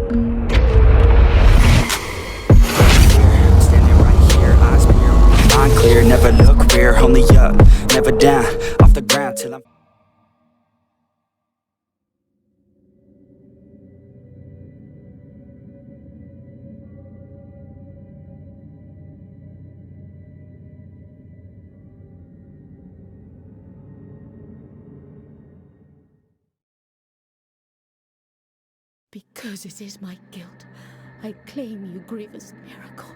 Standing right here, eyes pure, mind clear, never look rear, only up, never down, off the ground till I'm Because it is my guilt, I claim you, grievous miracle.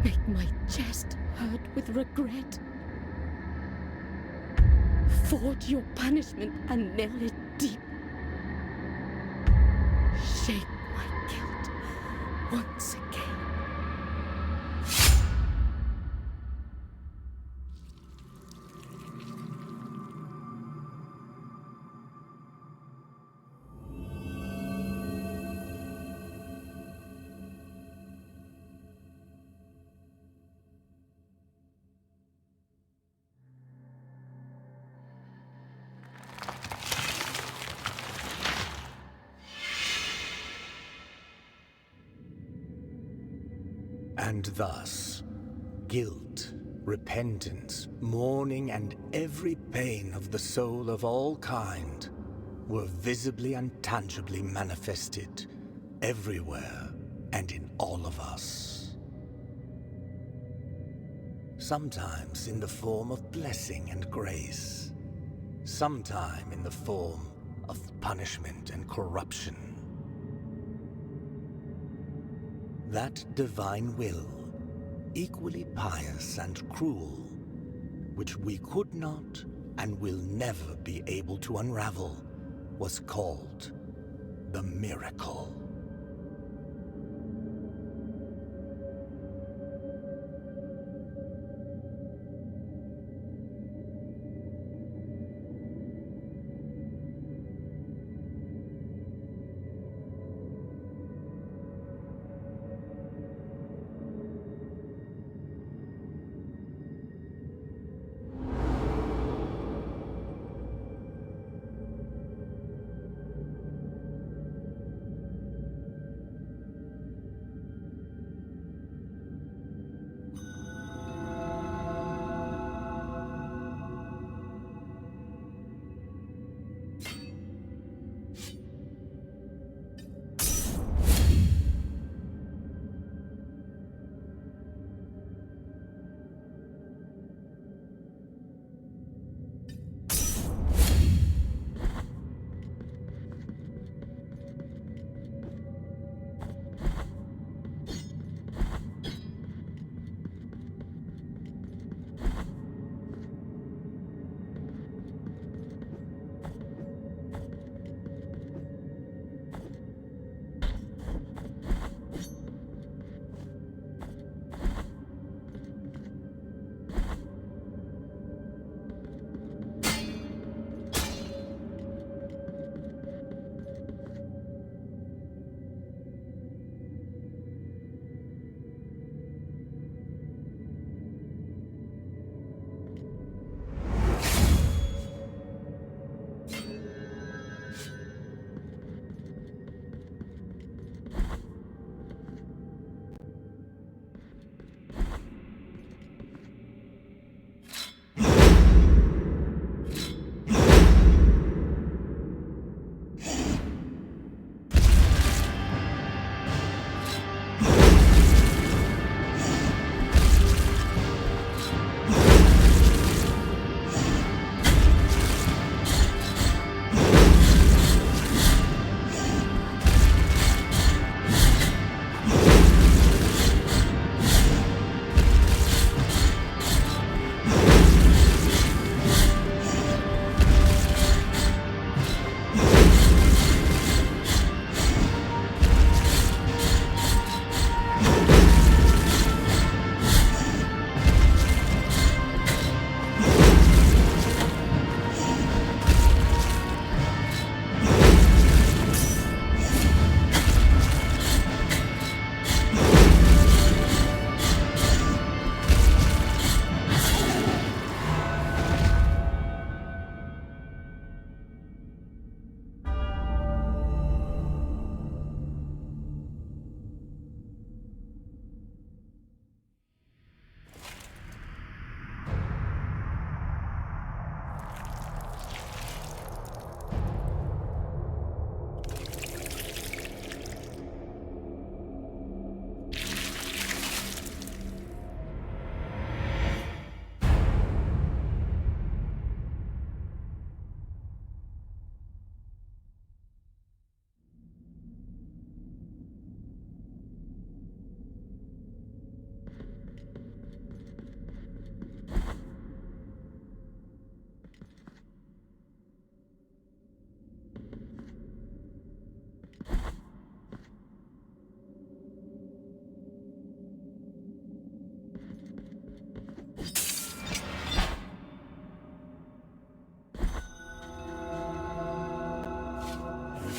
Make my chest hurt with regret. Forge your punishment and nail it deep. Shake my guilt once again. And thus, guilt, repentance, mourning, and every pain of the soul of all kind were visibly and tangibly manifested everywhere and in all of us. Sometimes in the form of blessing and grace, sometime in the form of punishment and corruption. That divine will, equally pious and cruel, which we could not and will never be able to unravel, was called the miracle.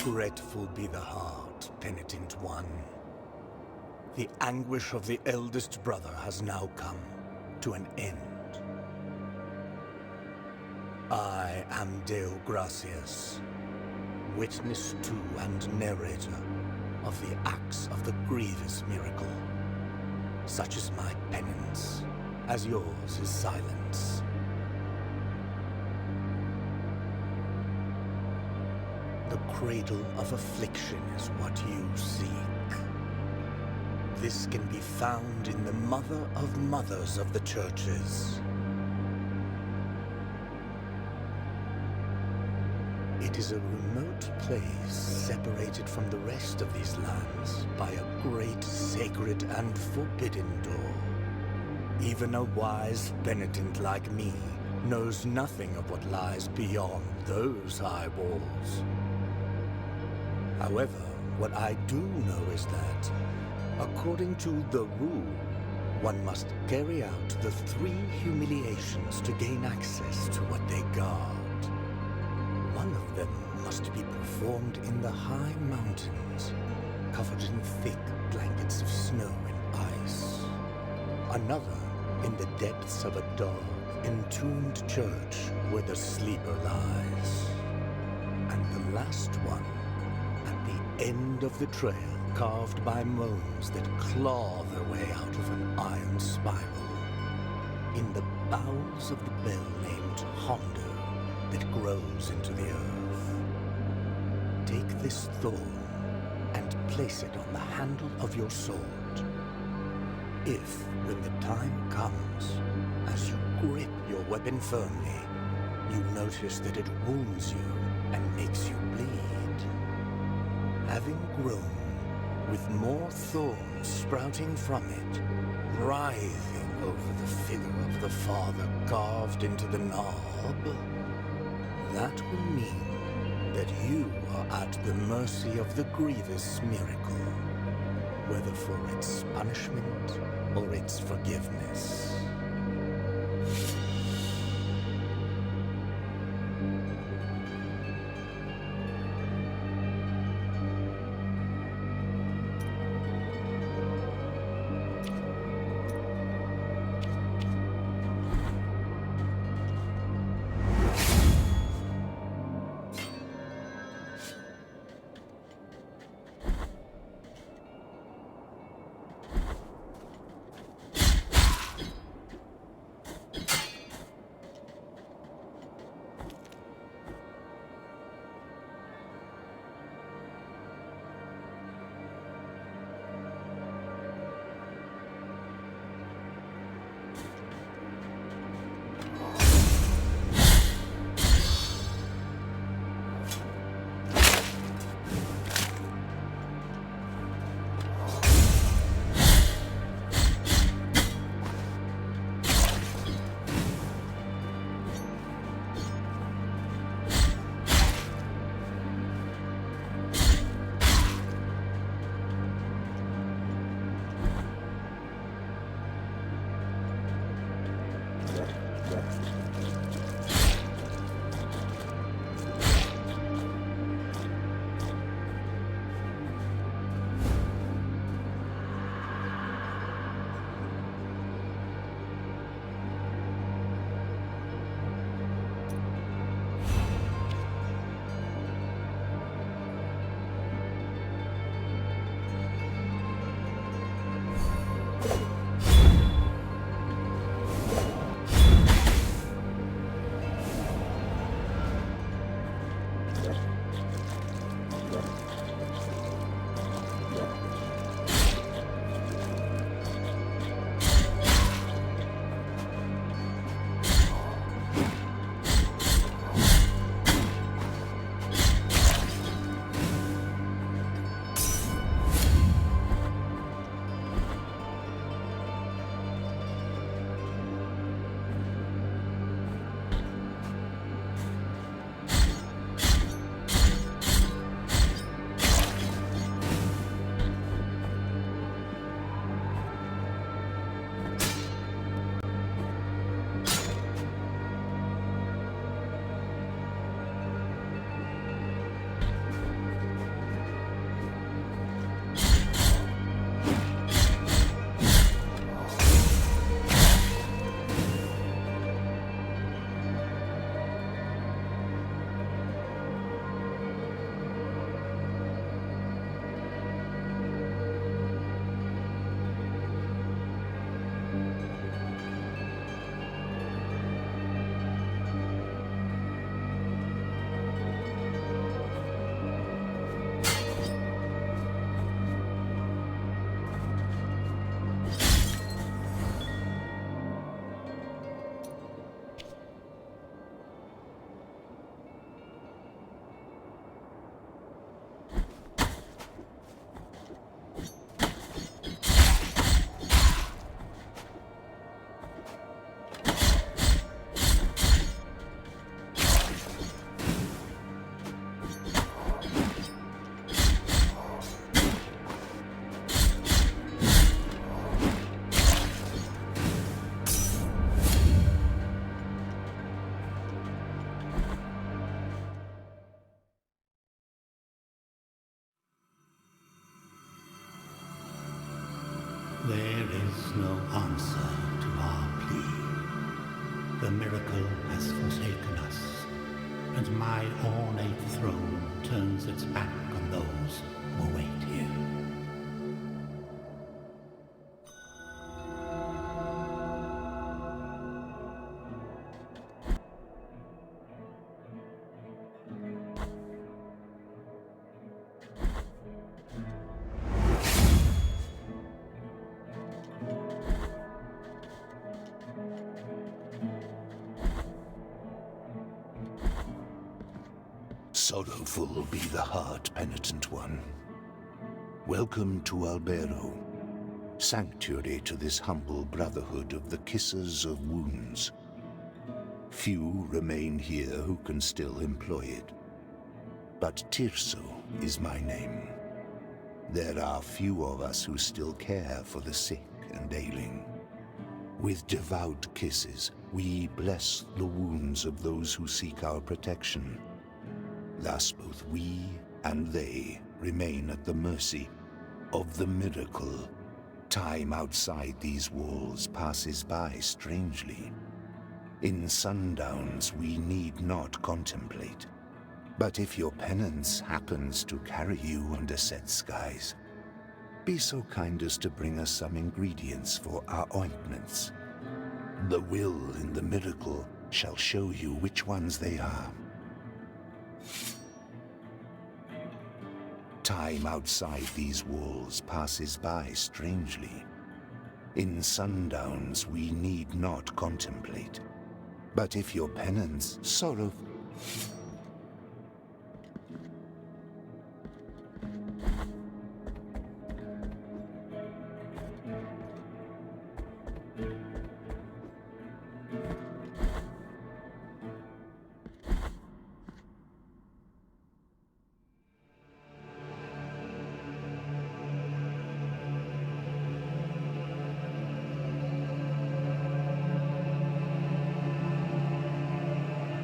Regretful be the heart, penitent one. The anguish of the eldest brother has now come to an end. I am Deo Gracias, witness to and narrator of the acts of the grievous miracle. Such is my penance, as yours is silence. The cradle of affliction is what you seek. This can be found in the Mother of Mothers of the Churches. It is a remote place separated from the rest of these lands by a great sacred and forbidden door. Even a wise penitent like me knows nothing of what lies beyond those high walls. However, what I do know is that, according to the rule, one must carry out the 3 humiliations to gain access to what they guard. One of them must be performed in the high mountains, covered in thick blankets of snow and ice. Another in the depths of a dark, entombed church where the sleeper lies. And the last one at the end of the trail, carved by moans that claw their way out of an iron spiral, in the bowels of the bell named Hondo that grows into the earth. Take this thorn and place it on the handle of your sword. If, when the time comes, as you grip your weapon firmly, you notice that it wounds you and makes you bleed, having grown, with more thorns sprouting from it, writhing over the figure of the Father carved into the knob, that will mean that you are at the mercy of the grievous miracle, whether for its punishment or its forgiveness. answer to our plea. The miracle has forsaken us, and my ornate throne turns its back on those who wait here. Sorrowful be the heart, penitent one. Welcome to Albero, sanctuary to this humble brotherhood of the Kissers of Wounds. Few remain here who can still employ it. But Tirso is my name. There are few of us who still care for the sick and ailing. With devout kisses, we bless the wounds of those who seek our protection. Thus both we and they remain at the mercy of the miracle. Time outside these walls passes by strangely. In sundowns we need not contemplate. But if your penance happens to carry you under set skies, be so kind as to bring us some ingredients for our ointments. The will in the miracle shall show you which ones they are. Time outside these walls passes by strangely. In sundowns we need not contemplate. But if your penance sorrow...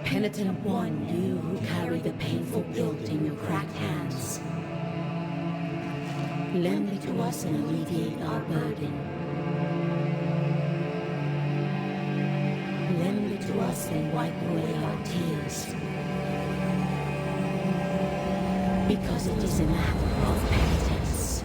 Penitent one, you who carry the painful guilt in your cracked hands, lend it to us and alleviate our burden. Lend it to us and wipe away our tears. Because it is a matter of penitence.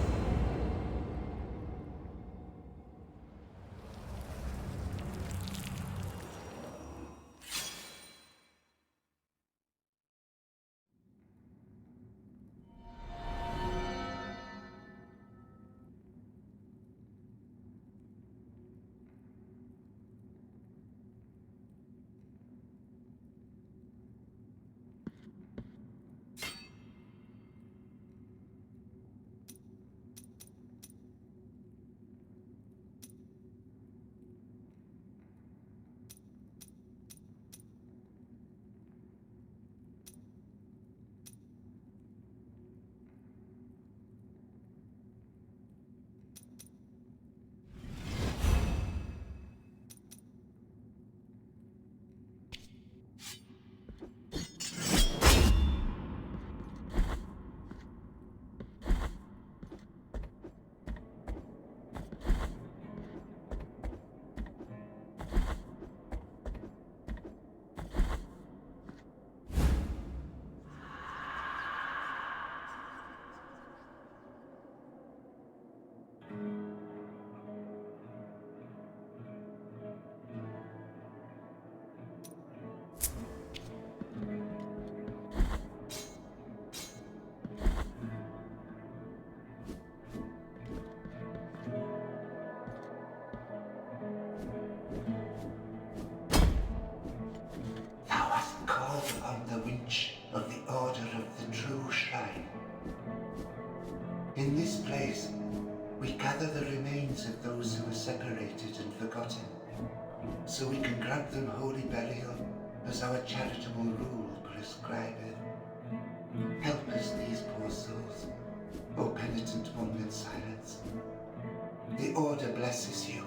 In this place, we gather the remains of those who were separated and forgotten, so we can grant them holy burial as our charitable rule prescribeth. Help us these poor souls, O penitent one with silence. The Order blesses you.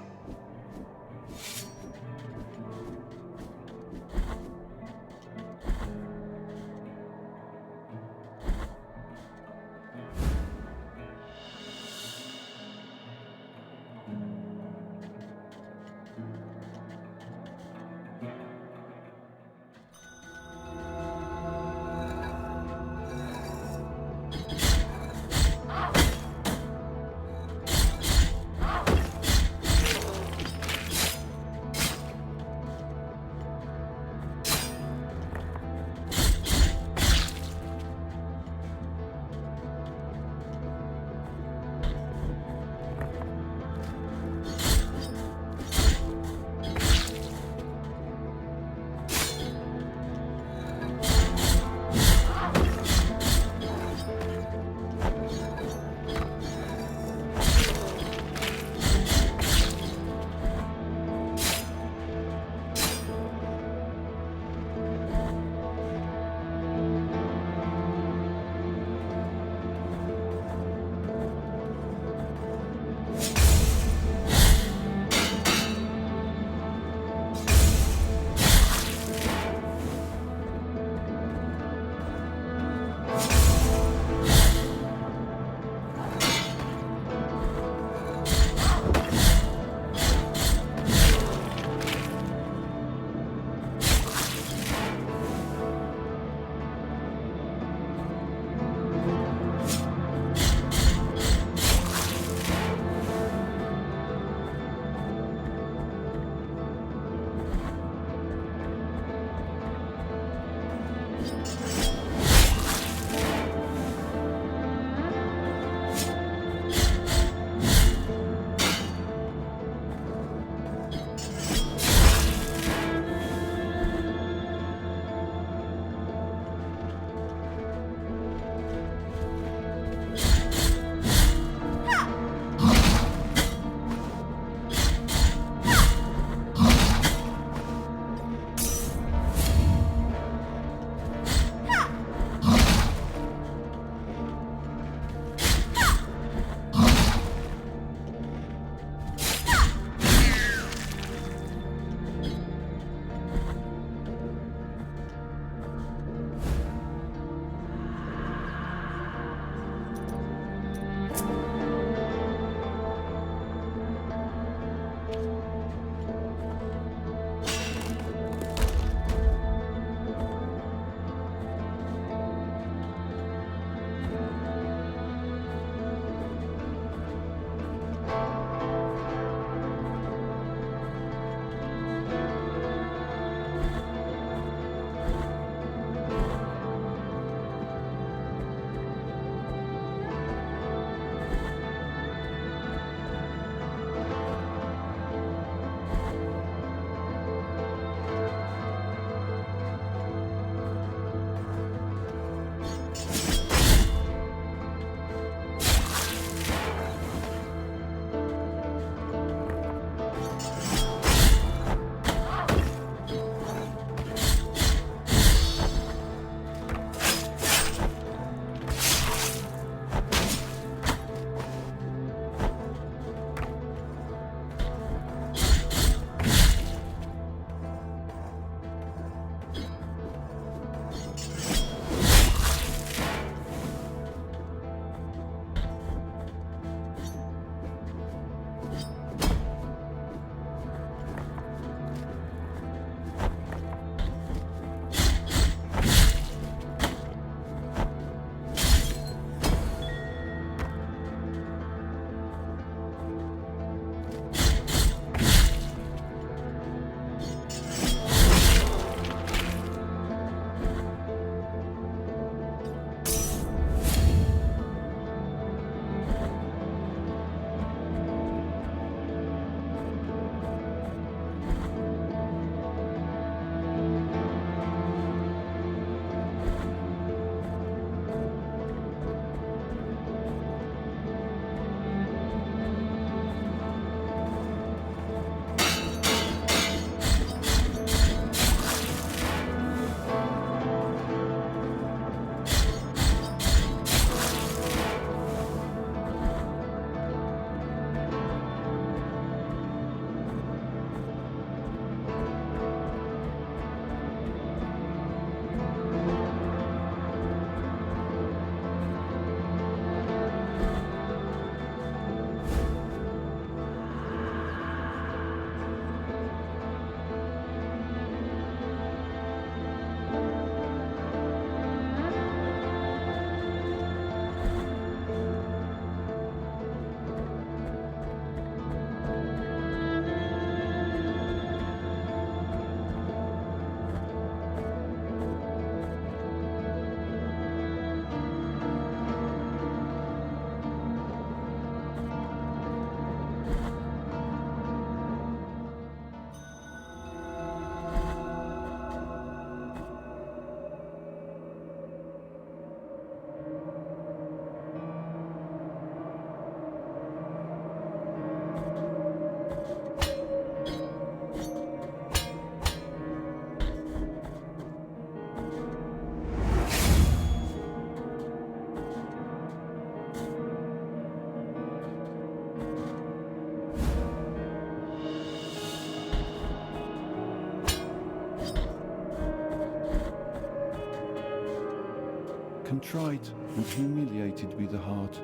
contrite and humiliated be the heart,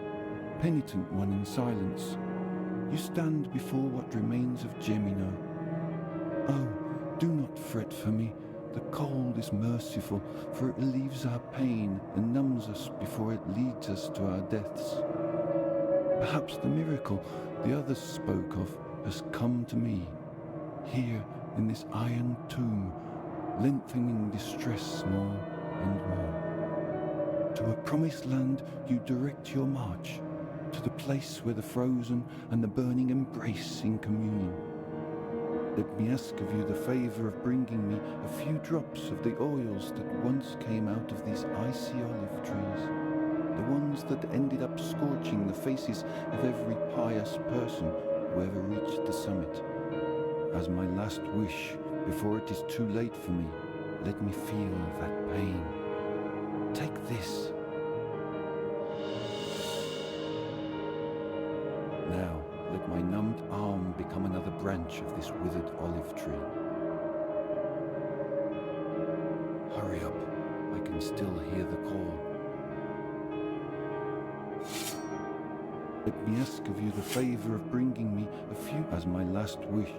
penitent one in silence. You stand before what remains of Gemino. Oh, do not fret for me. The cold is merciful, for it relieves our pain and numbs us before it leads us to our deaths. Perhaps the miracle the others spoke of has come to me, here in this iron tomb, lengthening distress more and more. To a promised land you direct your march, to the place where the frozen and the burning embrace in communion. Let me ask of you the favour of bringing me a few drops of the oils that once came out of these icy olive trees, the ones that ended up scorching the faces of every pious person who ever reached the summit. As my last wish, before it is too late for me, let me feel that pain. Take this. Now, let my numbed arm become another branch of this withered olive tree. Hurry up, I can still hear the call. Let me ask of you the favour of bringing me a few as my last wish.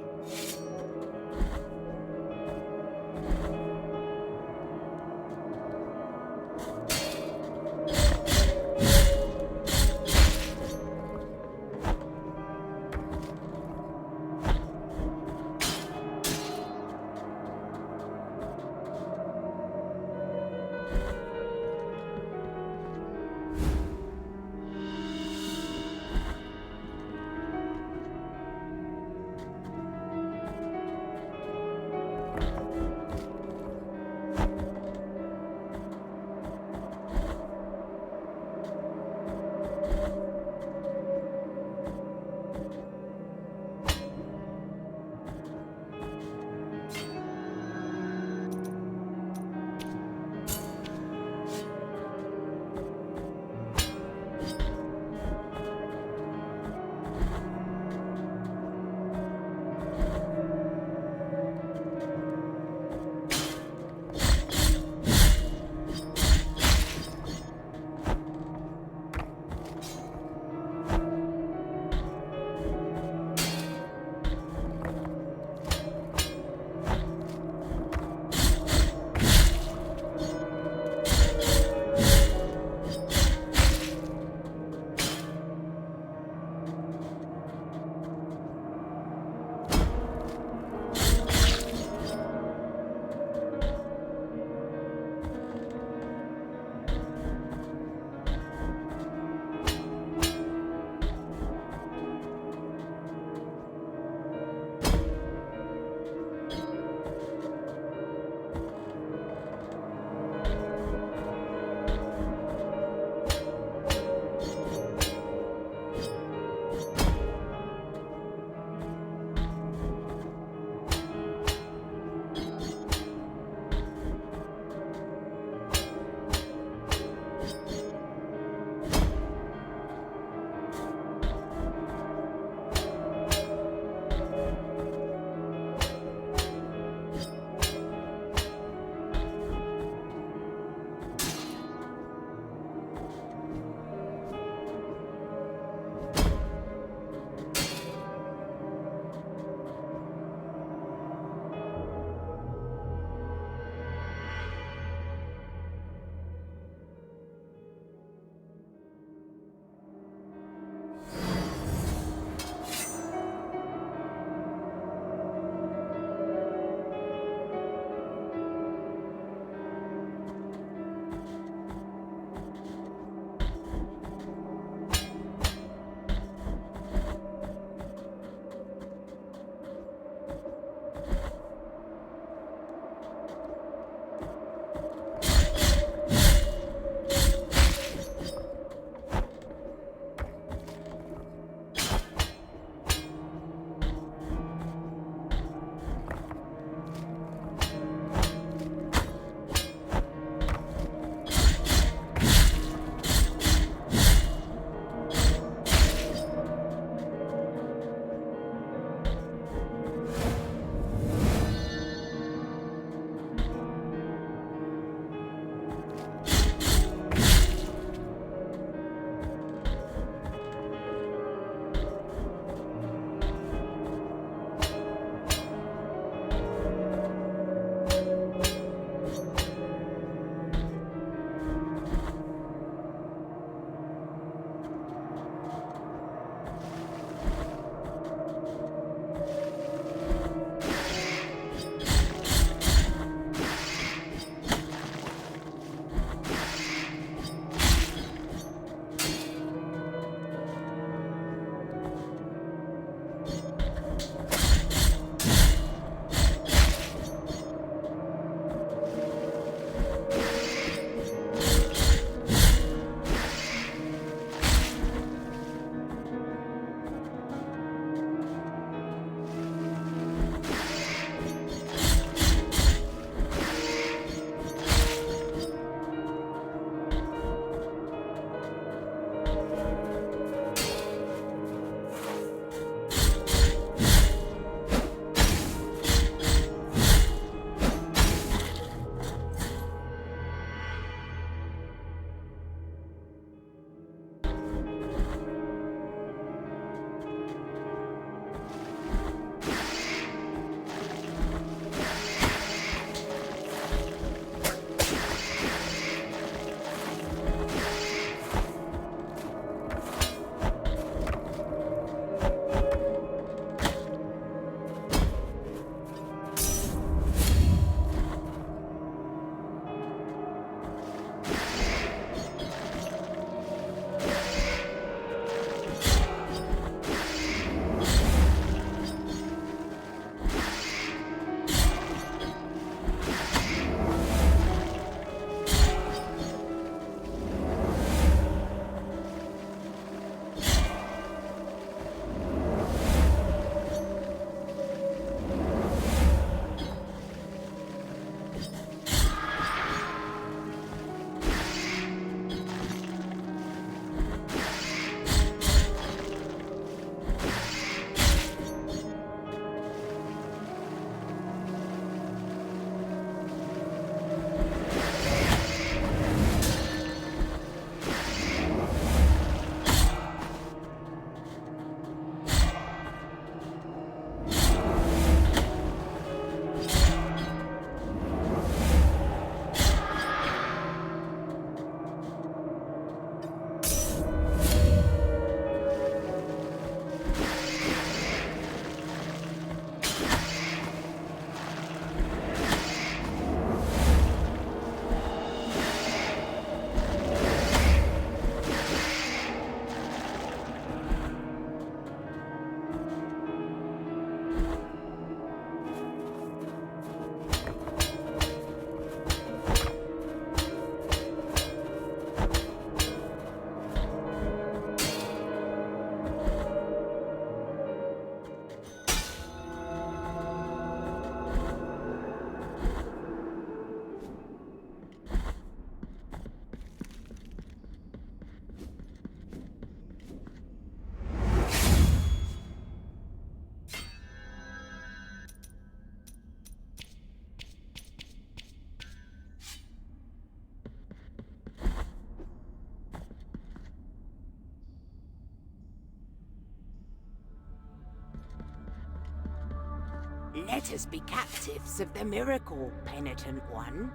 Let us be captives of the miracle, penitent one.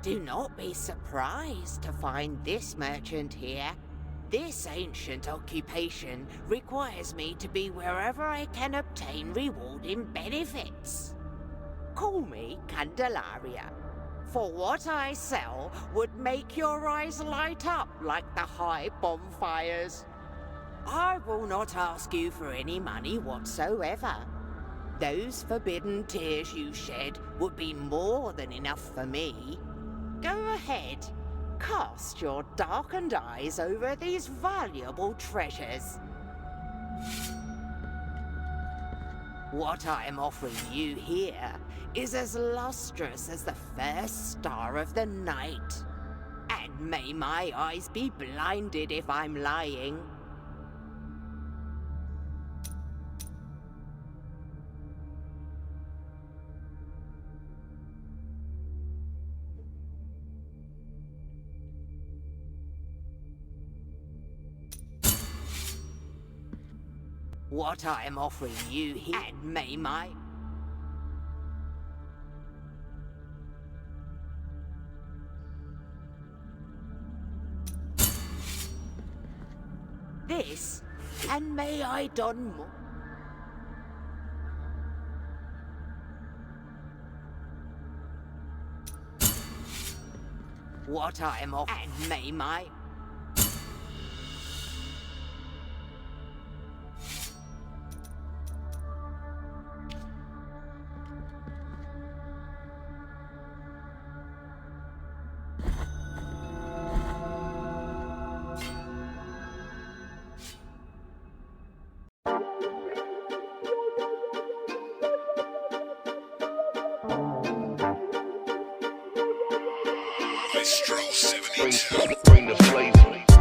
Do not be surprised to find this merchant here. This ancient occupation requires me to be wherever I can obtain rewarding benefits. Call me Candelaria, for what I sell would make your eyes light up like the high bonfires. I will not ask you for any money whatsoever. Those forbidden tears you shed would be more than enough for me. Go ahead, cast your darkened eyes over these valuable treasures. What I am offering you here is as lustrous as the first star of the night. And may my eyes be blinded if I'm lying. What I am offering you here, and may my... This, and may I don more... What I am offering, and may my... Bring the flavor.